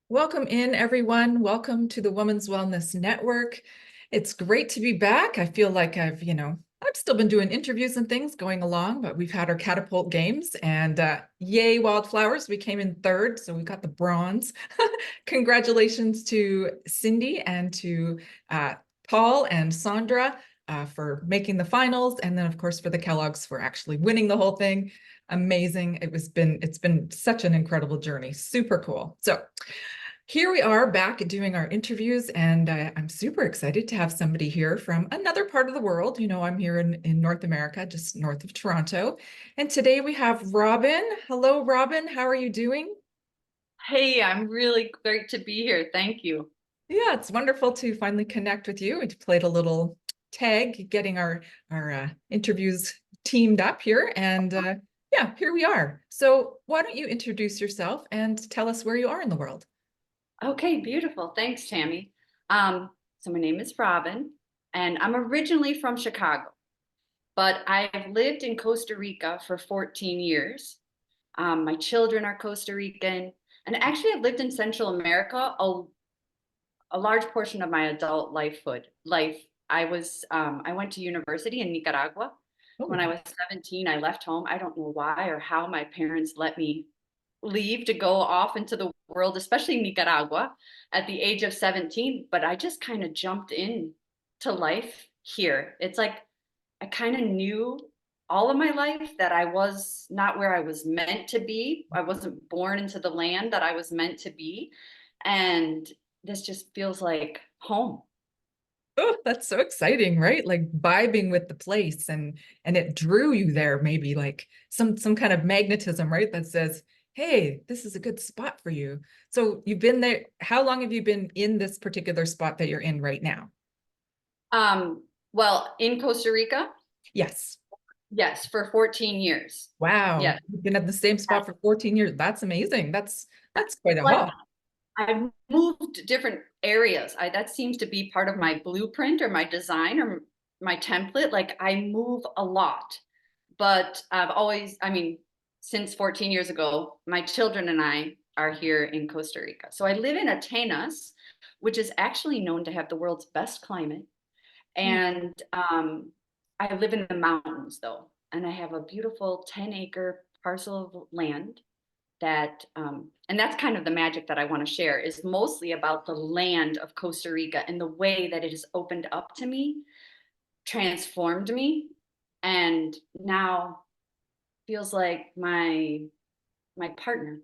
Welcome in, everyone. Welcome to the Women's Wellness Network. It's great to be back. I feel like I've still been doing interviews and things going along, but we've had our catapult games and yay, wildflowers. We came in third, so we got the bronze. Congratulations to Cindy and to Paul and Sandra for making the finals. And then, of course, for the Kellogg's for actually winning the whole thing. Amazing. It's been such an incredible journey. Super cool. So here we are back doing our interviews, and I'm super excited to have somebody here from another part of the world. You know, I'm here in North America, just north of Toronto. And today we have Robin. Hello, Robin. How are you doing? Hey, I'm really great to be here. Thank you. Yeah, it's wonderful to finally connect with you. We played a little tag, getting our interviews teamed up here, and yeah, here we are. So why don't you introduce yourself and tell us where you are in the world? Okay, beautiful. Thanks, Tammy. So my name is Robin, and I'm originally from Chicago, but I've lived in Costa Rica for 14 years. My children are Costa Rican, and actually I've lived in Central America a large portion of my adult life. I went to university in Nicaragua. When Oh, I was 17, I left home. I don't know why or how my parents let me leave to go off into the world, especially Nicaragua, at the age of 17. But I just kind of jumped in to life here. It's like I kind of knew all of my life that I was not where I was meant to be. I wasn't born into the land that I was meant to be. And this just feels like home. oh, that's so exciting, right? Like vibing with the place and it drew you there, maybe like some kind of magnetism, right? That says, hey, this is a good spot for you. So you've been there. How long have you been in this particular spot that you're in right now? Well, in Costa Rica, Yes. yes, for 14 years. Wow. Yes. You've been at the same spot for 14 years. That's amazing. That's quite a Like haul. I've moved to different areas. That seems to be part of my blueprint or my design or my template. Like I move a lot, but I mean, since 14 years ago, my children and I are here in Costa Rica. So I live in Atenas, which is actually known to have the world's best climate. And I live in the mountains though, and I have a beautiful 10-acre parcel of land and that's kind of the magic that I want to share is mostly about the land of Costa Rica and the way that it has opened up to me, transformed me, and now feels like my partner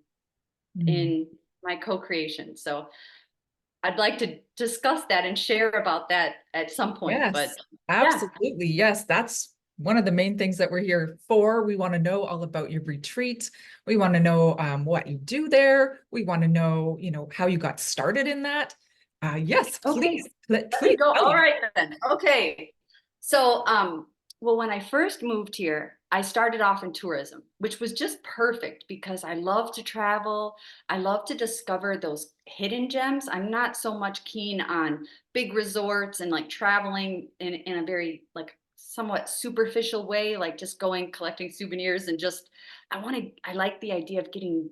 Mm. in my co-creation. So I'd like to discuss that and share about that at some point. But Yes, yeah, absolutely. Yes, that's one of the main things that we're here for. We want to know all about your retreat. We want to know what you do there. We want to know, how you got started in that. Yes, okay. please, Let me please go. tell All us. right then. Okay. So, well, when I first moved here, I started off in tourism, which was just perfect because I love to travel. I love to discover those hidden gems. I'm not so much keen on big resorts and like traveling in a very like somewhat superficial way, like just going collecting souvenirs and just I like the idea of getting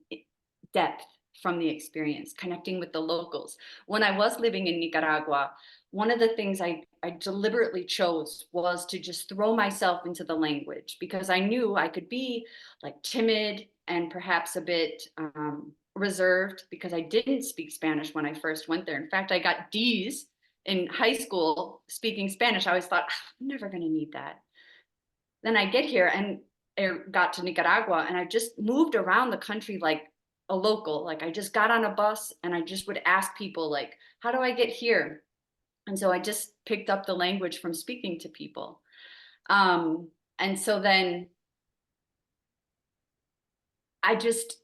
depth from the experience, connecting with the locals. When I was living in Nicaragua, one of the things I deliberately chose was to just throw myself into the language because I knew I could be like timid and perhaps a bit reserved because I didn't speak Spanish when I first went there. In fact, I got D's in high school speaking Spanish. I always thought, I'm never going to need that. Then I get here and I got to Nicaragua and I just moved around the country like a local. Like I just got on a bus and I just would ask people like, how do I get here? And so I just picked up the language from speaking to people. Um, and so then I just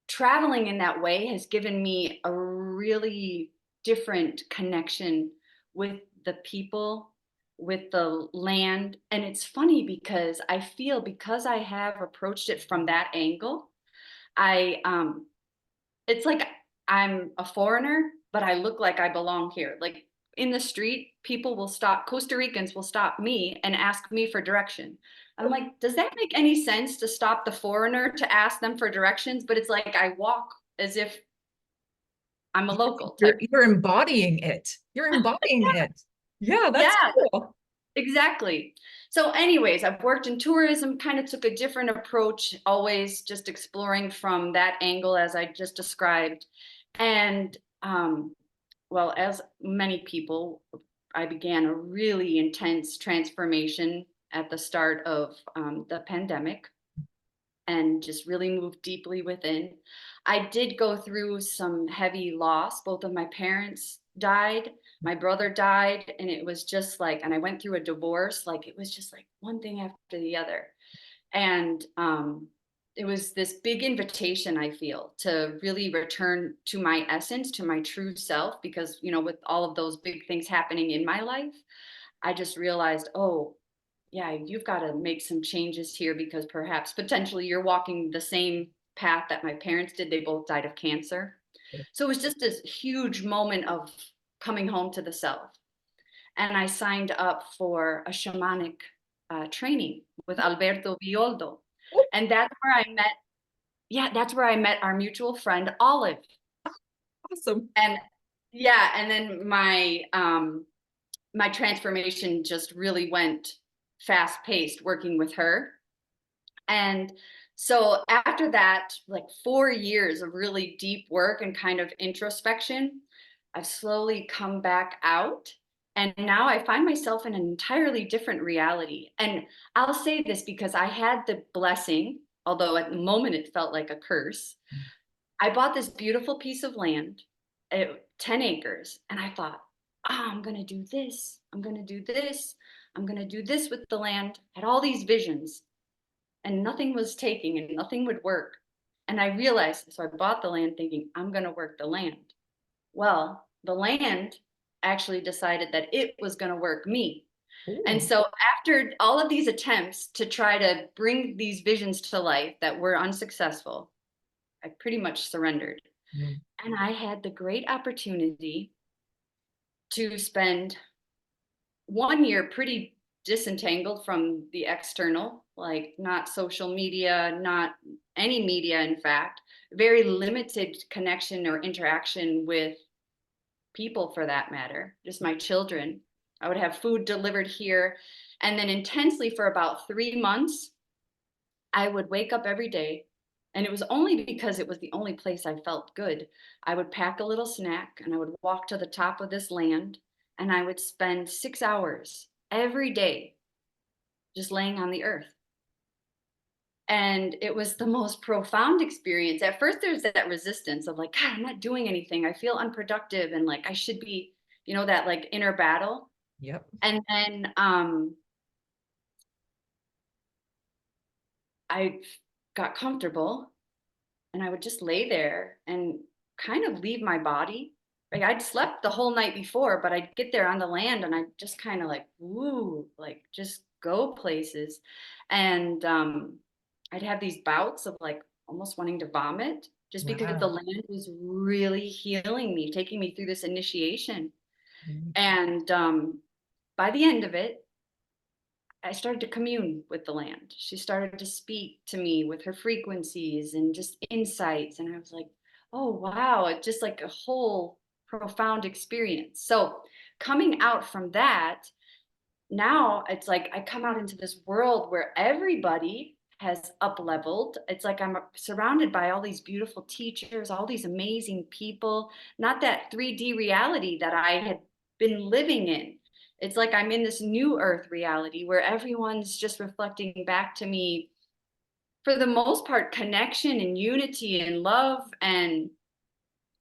traveling in that way has given me a really different connection with the people, with the land. And it's funny because I feel because I have approached it from that angle, I it's like I'm a foreigner, but I look like I belong here. Like in the street, people will stop, Costa Ricans will stop me and ask me for direction. I'm like, does that make any sense to stop the foreigner to ask them for directions? But it's like I walk as if I'm a local You're type. you're embodying it. You're embodying it. Yeah, that's Yeah, cool. exactly. So, anyways, I've worked in tourism, kind of took a different approach, always just exploring from that angle as I just described. And well, as many people, I began a really intense transformation at the start of the pandemic and just really moved deeply within. I did go through some heavy loss. Both of my parents died, my brother died, and it was just like, and I went through a divorce, like it was just like one thing after the other. And it was this big invitation, I feel, to really return to my essence, to my true self, because, you know, with all of those big things happening in my life, I just realized, oh, yeah, you've got to make some changes here because perhaps potentially you're walking the same path that my parents did. They both died of cancer. So it was just this huge moment of coming home to the self. And I signed up for a shamanic training with Alberto Violdo. Oh, And that's where I met, yeah, that's where I met our mutual friend, Olive. awesome. And yeah, and then my transformation just really went fast paced working with her. And so after that, like 4 years of really deep work and kind of introspection, I've slowly come back out. And now I find myself in an entirely different reality. And I'll say this because I had the blessing, although at the moment it felt like a curse. I bought this beautiful piece of land, 10 acres, and I thought, I'm going to do this. I'm going to do this. I'm going to do this with the land. I had all these visions and nothing was taking and nothing would work. And I realized, so I bought the land thinking, I'm going to work the land. Well, the land actually decided that it was going to work me. And Ooh. so, after all of these attempts to try to bring these visions to life that were unsuccessful, I pretty much surrendered. Mm. And I had the great opportunity to spend 1 year pretty disentangled from the external, like not social media, not any media, in fact, very limited connection or interaction with people for that matter, just my children. I would have food delivered here. And then intensely for about 3 months, I would wake up every day. And it was only because it was the only place I felt good. I would pack a little snack and I would walk to the top of this land and I would spend 6 hours every day just laying on the earth. And it was the most profound experience. At first, there's that resistance of like, God, I'm not doing anything. I feel unproductive and like I should be, you know, that like inner battle. Yep. And then I got comfortable and I would just lay there and kind of leave my body. Like I'd slept the whole night before, but I'd get there on the land and I'd just kind of like, woo, like just go places. And I'd have these bouts of like almost wanting to vomit just because the Wow. land was really healing me, taking me through this initiation. Mm. And by the end of it, I started to commune with the land. She started to speak to me with her frequencies and just insights. And I was like, oh, wow, it's just like a whole profound experience. So, coming out from that, now it's like I come out into this world where everybody has up leveled. It's like I'm surrounded by all these beautiful teachers, all these amazing people, not that 3D reality that I had been living in. It's like I'm in this new earth reality where everyone's just reflecting back to me, for the most part, connection and unity and love and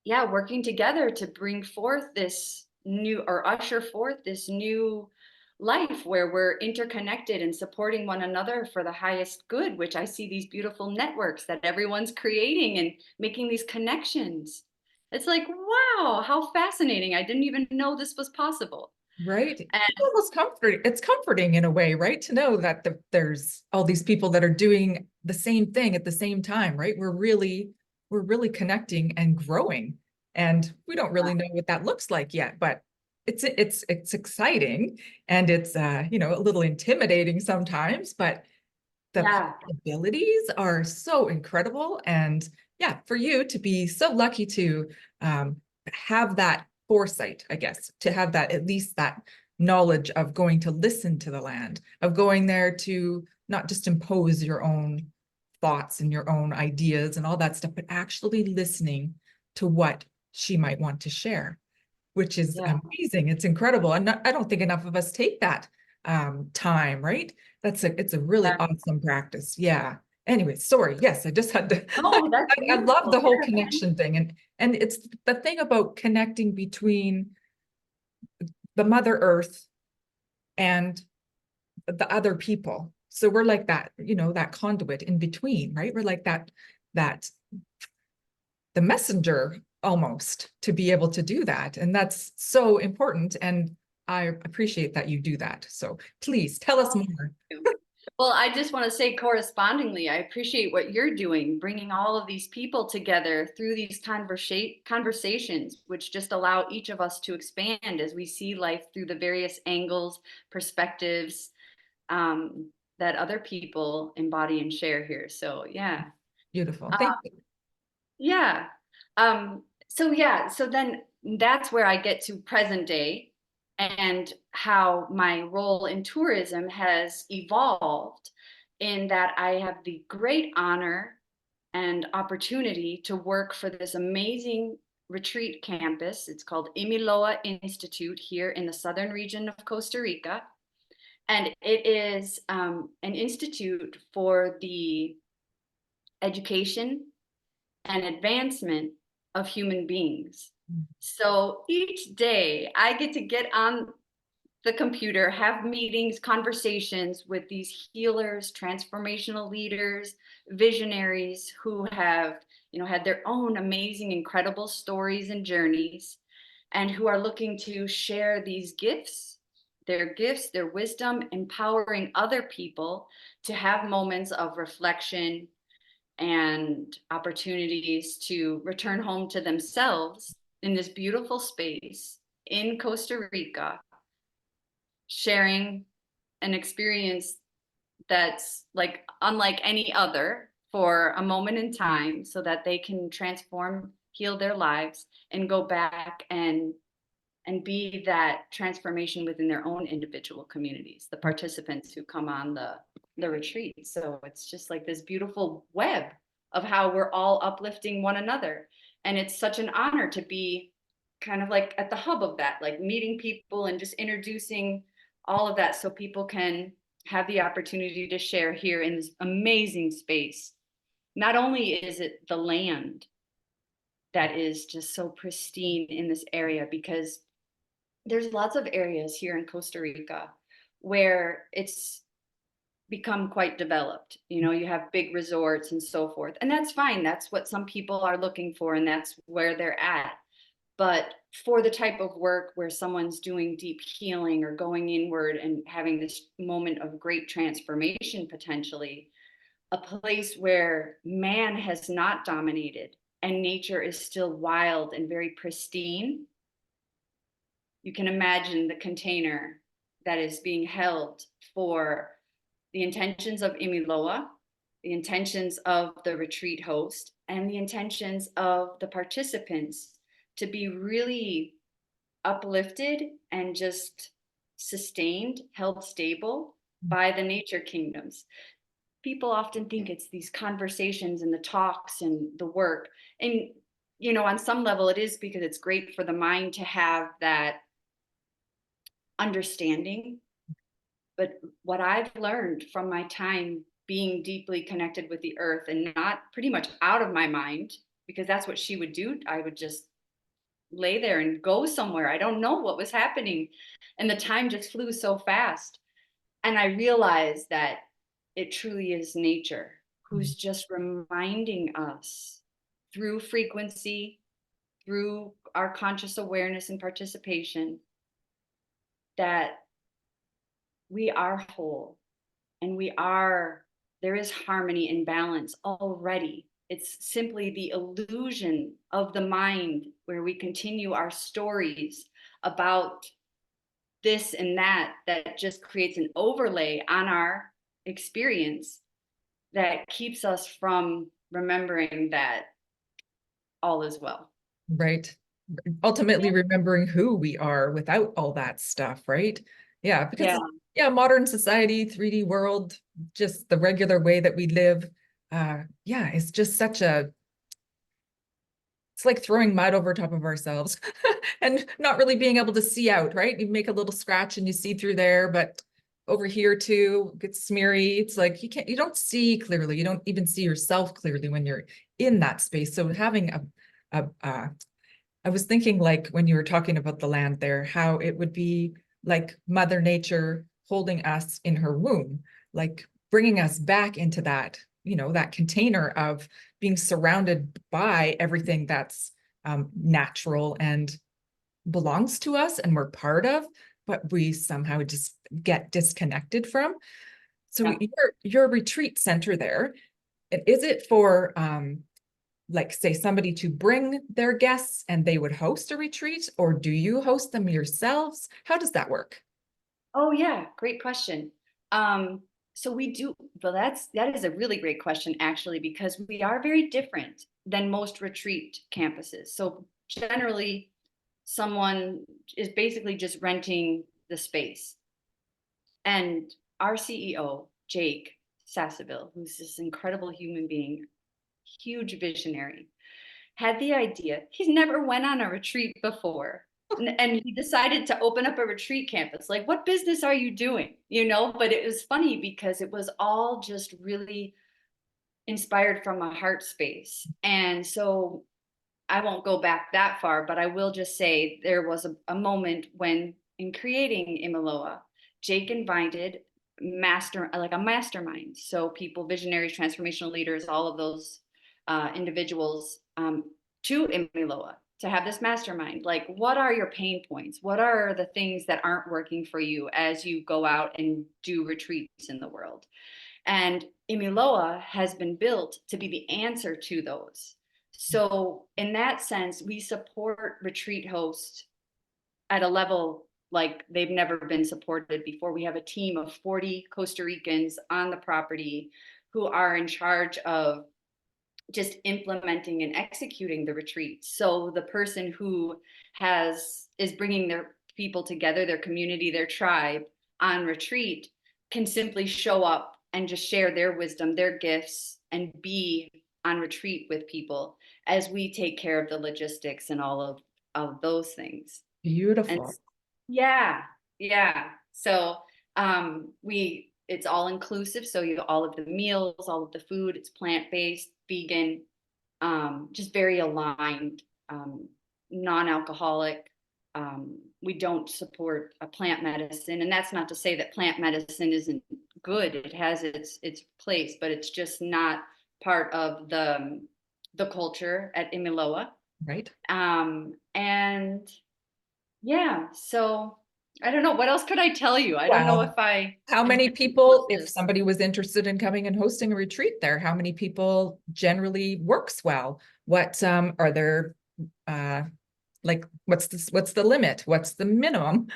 yeah, working together to bring forth this new or usher forth this new life where we're interconnected and supporting one another for the highest good, which I see these beautiful networks that everyone's creating and making these connections. It's like, wow, how fascinating. I didn't even know this was possible. Right. And It's almost comforting. It's comforting in a way, right? To know that there's all these people that are doing the same thing at the same time, right? We're really connecting and growing. And we don't really know what that looks like yet, but it's exciting and it's a little intimidating sometimes, but the yeah, possibilities are so incredible. And yeah, for you to be so lucky to have that foresight, I guess, to have that, at least that knowledge of going to listen to the land, of going there to not just impose your own thoughts and your own ideas and all that stuff, but actually listening to what she might want to share, which is Yeah. amazing. It's incredible. I don't think enough of us take that time, right? It's a really Yeah. awesome practice. Yeah. Anyway, sorry. Yes, I just had to. No, that's I love beautiful. the whole connection thing, and it's the thing about connecting between the Mother Earth and the other people. So we're like that, that conduit in between, right? We're like that the messenger almost to be able to do that. And that's so important. And I appreciate that you do that. So please tell us Oh, more. thank you. Well, I just want to say correspondingly, I appreciate what you're doing, bringing all of these people together through these conversations, which just allow each of us to expand as we see life through the various angles, perspectives, that other people embody and share here. So, yeah. Beautiful. Uh, Thank you. yeah. So then that's where I get to present day and how my role in tourism has evolved in that I have the great honor and opportunity to work for this amazing retreat campus. It's called Imiloa Institute here in the southern region of Costa Rica. And it is an institute for the education and advancement of human beings. So each day I get to get on the computer, have meetings, conversations with these healers, transformational leaders, visionaries who have, had their own amazing, incredible stories and journeys, and who are looking to share these gifts, their wisdom, empowering other people to have moments of reflection and opportunities to return home to themselves in this beautiful space in Costa Rica, sharing an experience that's like unlike any other for a moment in time so that they can transform, heal their lives, and go back and be that transformation within their own individual communities, the participants who come on the retreat. So it's just like this beautiful web of how we're all uplifting one another. And it's such an honor to be kind of like at the hub of that, like meeting people and just introducing all of that so people can have the opportunity to share here in this amazing space. Not only is it the land that is just so pristine in this area, because there's lots of areas here in Costa Rica where it's become quite developed. You have big resorts and so forth. And that's fine. That's what some people are looking for, and that's where they're at. But for the type of work where someone's doing deep healing or going inward and having this moment of great transformation, potentially, a place where man has not dominated and nature is still wild and very pristine, you can imagine the container that is being held for the intentions of Imiloa, the intentions of the retreat host, and the intentions of the participants to be really uplifted and just sustained, held stable by the nature kingdoms. People often think it's these conversations and the talks and the work. And, on some level, it is because it's great for the mind to have that understanding. But what I've learned from my time being deeply connected with the earth and not pretty much out of my mind, because that's what she would do. I would just lay there and go somewhere. I don't know what was happening. And the time just flew so fast. And I realized that it truly is nature who's just reminding us through frequency, through our conscious awareness and participation, that we are whole and there is harmony and balance already. It's simply the illusion of the mind where we continue our stories about this and that just creates an overlay on our experience that keeps us from remembering that all is well. Right. ultimately Yeah. remembering who we are without all that stuff, right? Yeah, because Yeah. yeah, modern society, 3D world, just the regular way that we live, yeah, it's just such a it's like throwing mud over top of ourselves and not really being able to see out, right? You make a little scratch and you see through there, but over here too, it gets smeary. It's like you don't see clearly. You don't even see yourself clearly when you're in that space. So having I was thinking like when you were talking about the land there, how it would be like Mother Nature holding us in her womb, like bringing us back into that, that container of being surrounded by everything that's natural and belongs to us and we're part of, but we somehow just get disconnected from. So Yeah. your retreat center there, is it for like say somebody to bring their guests and they would host a retreat, or do you host them yourselves? How does that work? Oh yeah, great question. So we do, well, that is a really great question actually, because we are very different than most retreat campuses. So generally, someone is basically just renting the space. And our CEO, Jake Sassaville, who's this incredible human being, huge visionary, had the idea. He's never went on a retreat before. And he decided to open up a retreat campus. Like, what business are you doing? But it was funny because it was all just really inspired from a heart space. And so I won't go back that far, but I will just say there was a moment when, in creating Imiloa, Jake invited like a mastermind. So people, visionaries, transformational leaders, all of those individuals to Imiloa to have this mastermind. Like, what are your pain points? What are the things that aren't working for you as you go out and do retreats in the world? And Imiloa has been built to be the answer to those. So, in that sense, we support retreat hosts at a level like they've never been supported before. We have a team of 40 Costa Ricans on the property who are in charge of just implementing and executing the retreat. So the person who is bringing their people together, their community, their tribe on retreat can simply show up and just share their wisdom, their gifts, and be on retreat with people as we take care of the logistics and all of those things. And Beautiful. yeah, yeah. So we it's all inclusive. So all of the meals, all of the food, it's plant-based, vegan, just very aligned, non-alcoholic. We don't support a plant medicine, and that's not to say that plant medicine isn't good. It has its place, but it's just not part of the culture at Imiloa. Right. And yeah, so I don't know. What else could I tell you? I don't know if Well, I how am many doing people, if justice. somebody was interested in coming and hosting a retreat there, how many people generally works well? What are there uh like what's the limit? What's the minimum?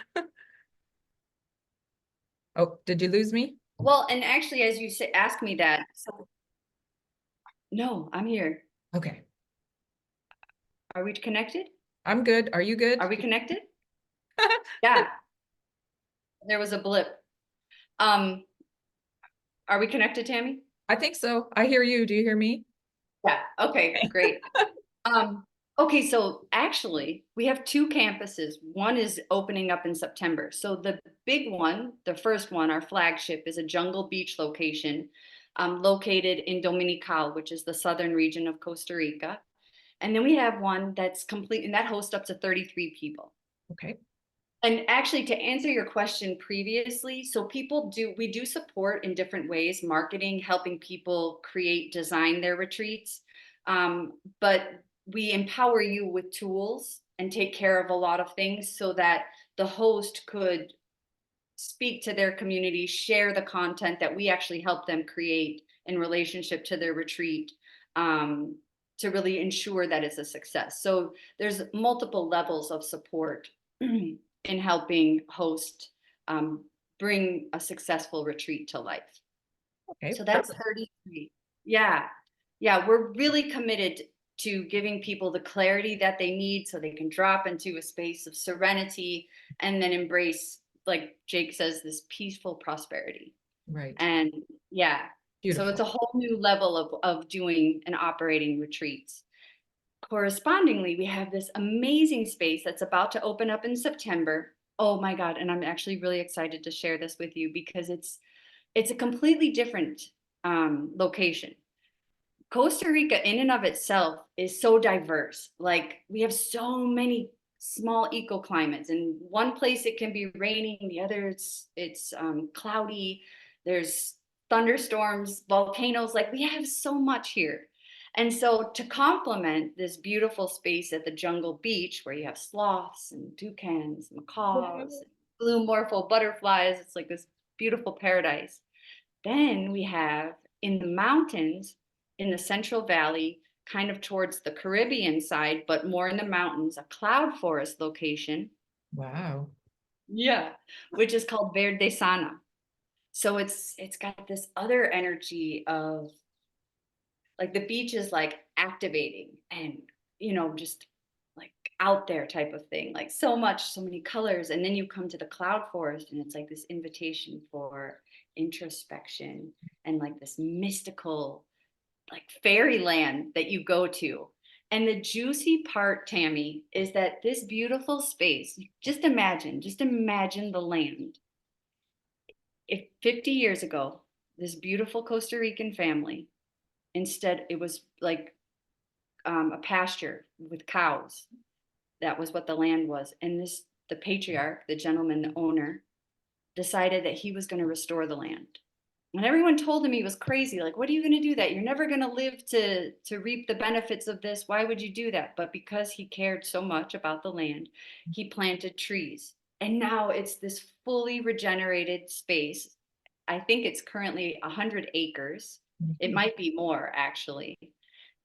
Oh, did you lose me? Well, and actually, as you ask me that, so no, I'm here. Okay. Are we connected? I'm good. Are you Are good? we connected? Yeah, there was a blip. Um, are we connected, Tammy? I think so. I hear you. Do you hear me? Yeah. Okay, Okay. great. Um, okay, so actually, we have two campuses. One is opening up in September. So the big one, the first one, our flagship, is a Jungle Beach location, located in Dominical, which is the southern region of Costa Rica. And then we have one that's complete, and that hosts up to 33 people. Okay. And actually, to answer your question previously, so we do support in different ways, marketing, helping people create, design their retreats. But we empower you with tools and take care of a lot of things so that the host could speak to their community, share the content that we actually help them create in relationship to their retreat, um, to really ensure that it's a success. So there's multiple levels of support in helping host, um, bring a successful retreat to life. Okay. So that's Perfect. 33. Yeah. Yeah, we're really committed. to giving people the clarity that they need so they can drop into a space of serenity and then embrace, like Jake says, this peaceful prosperity. Right. And yeah, so it's Beautiful. a whole new level of doing and operating retreats. Correspondingly, we have this amazing space that's about to open up in September. Oh my God. And I'm actually really excited to share this with you because it's a completely different location. Costa Rica in and of itself is so diverse. Like we have so many small ecoclimates. In one place it can be raining, the other it's cloudy. There's thunderstorms, volcanoes. Like we have so much here. And so to complement this beautiful space at the Jungle Beach, where you have sloths and toucans, macaws, blue morpho butterflies, it's like this beautiful paradise. Then we have in the mountains, in the Central Valley, kind of towards the Caribbean side, but more in the mountains, a cloud forest location. Wow. Yeah, which is called Verde Sana. So it's got this other energy of like the beach is like activating and just like out there type of thing, like so much, so many colors. And then you come to the cloud forest and it's like this invitation for introspection and like this mystical like fairyland that you go to. And the juicy part, Tammy, is that this beautiful space, just imagine the land. If 50 years ago this beautiful Costa Rican family, instead it was like a pasture with cows. That was what the land was. And the patriarch, the gentleman, the owner, decided that he was going to restore the land. And everyone told him he was crazy. Like, what are you going to do that? You're never going to live to reap the benefits of this. Why would you do that? But because he cared so much about the land, he planted trees. And now it's this fully regenerated space. I think it's currently 100 acres. It Mhm. might be more, actually.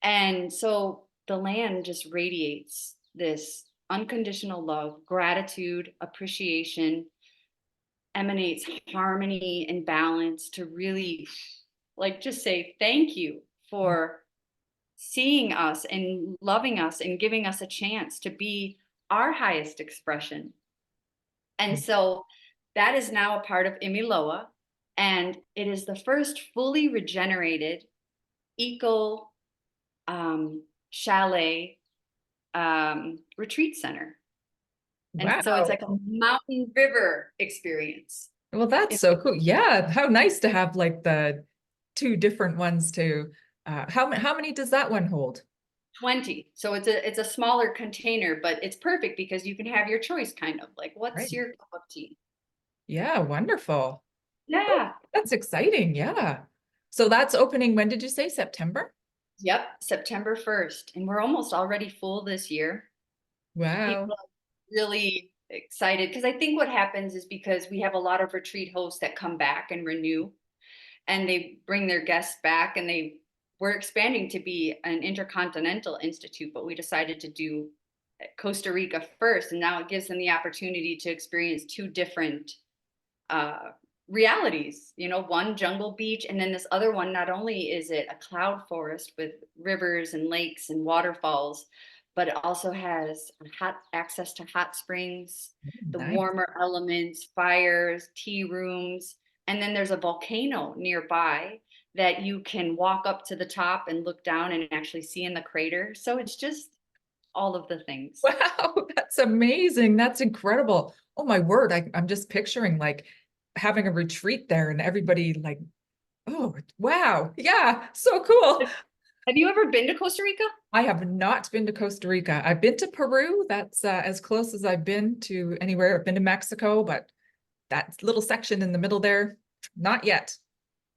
And so the land just radiates this unconditional love, gratitude, appreciation, emanates harmony and balance to really like just say thank you for seeing us and loving us and giving us a chance to be our highest expression. And so that is now a part of Imiloa. And it is the first fully regenerated eco chalet retreat center. And so it's Wow. like a mountain river experience. Well, that's so cool. Yeah. How nice to have like the two different ones to how many does that one hold? 20. So it's a smaller container, but it's perfect because you can have your choice kind of like what's Right. your cup of tea? Yeah, wonderful. Oh, Yeah. that's exciting. Yeah. So that's opening, when did you say? September? Yep, September 1st. And we're almost already full this year. People Wow. are really excited because I think what happens is because we have a lot of retreat hosts that come back and renew and they bring their guests back and we're expanding to be an intercontinental institute, but we decided to do Costa Rica first, and now it gives them the opportunity to experience two different uh, realities. One jungle beach, and then this other one. Not only is it a cloud forest with rivers and lakes and waterfalls, but it also has hot access to hot springs, the Nice. warmer elements, fires, tea rooms, and then there's a volcano nearby that you can walk up to the top and look down and actually see in the crater. So it's just all of the things. Wow, that's amazing. That's incredible. Oh my word. I'm just picturing like having a retreat there and everybody like, oh, wow. Yeah, so cool. Have you ever been to Costa Rica? I have not been to Costa Rica. I've been to Peru. That's as close as I've been to anywhere. I've been to Mexico, but that little section in the middle there, not yet.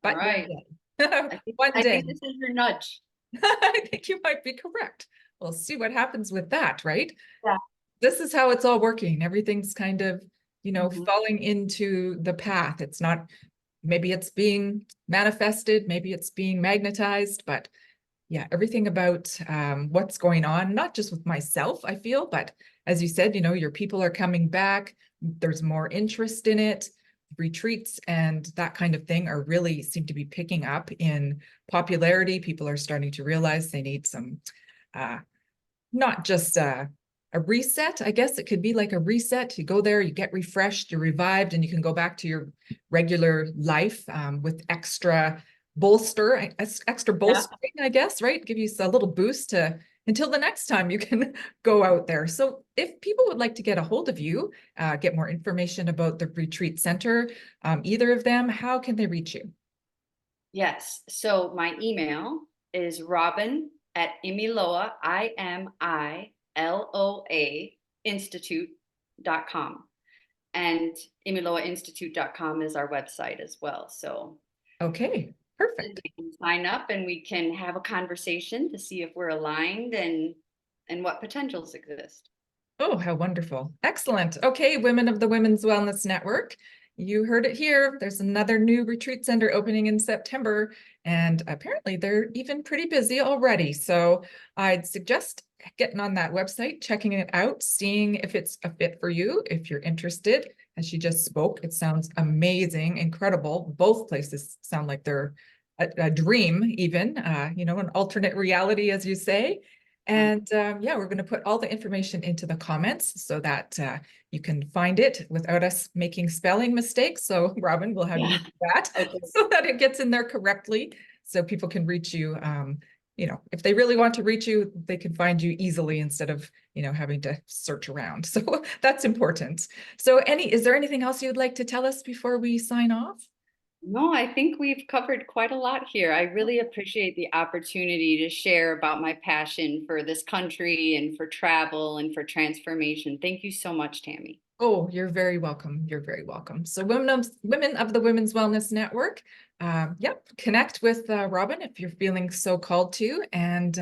All But one right. day. I think One I think day. this is your nudge. I think you might be correct. We'll see what happens with that, right? Yeah. This is how it's all working. Everything's kind of, Mhm. falling into the path. It's not, maybe it's being manifested, maybe it's being magnetized, but yeah, everything about what's going on, not just with myself, I feel, but as you said, your people are coming back. There's more interest in it. Retreats and that kind of thing are really seem to be picking up in popularity. People are starting to realize they need some not just a reset. I guess it could be like a reset. You go there, you get refreshed, you're revived, and you can go back to your regular life with extra Yeah. bolstering, I guess, right? Give you a little boost to until the next time you can go out there. So if people would like to get a hold of you, get more information about the retreat center, either of them, how can they reach you? Yes. So my email is robin at imiloa, IMILOA institute.com. And imiloainstitute.com is our website as well. So Okay, they perfect. can sign up and we can have a conversation to see if we're aligned and what potentials exist. Oh, how wonderful. Excellent. Okay, women of the Women's Wellness Network, you heard it here. There's another new retreat center opening in September, and apparently they're even pretty busy already. So I'd suggest getting on that website, checking it out, seeing if it's a fit for you, if you're interested. As she just spoke, it sounds amazing, incredible. Both places sound like they're a dream, even, an alternate reality, as you say. And yeah, we're going to put all the information into the comments so that you can find it without us making spelling mistakes. So Robin will have you Yeah. do that Okay. so that it gets in there correctly so people can reach you. If they really want to reach you, they can find you easily instead of, having to search around. So that's important. So is there anything else you'd like to tell us before we sign off? No, I think we've covered quite a lot here. I really appreciate the opportunity to share about my passion for this country and for travel and for transformation. Thank you so much, Tammy. Oh, you're very welcome. You're very welcome. So women of the Women's Wellness Network, yep, connect with Robin if you're feeling so called to. And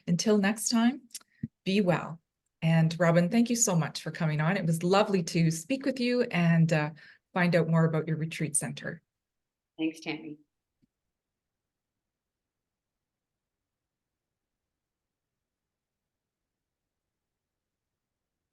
until next time, be well. And Robin, thank you so much for coming on. It was lovely to speak with you and find out more about your retreat center. Thanks, Tammy.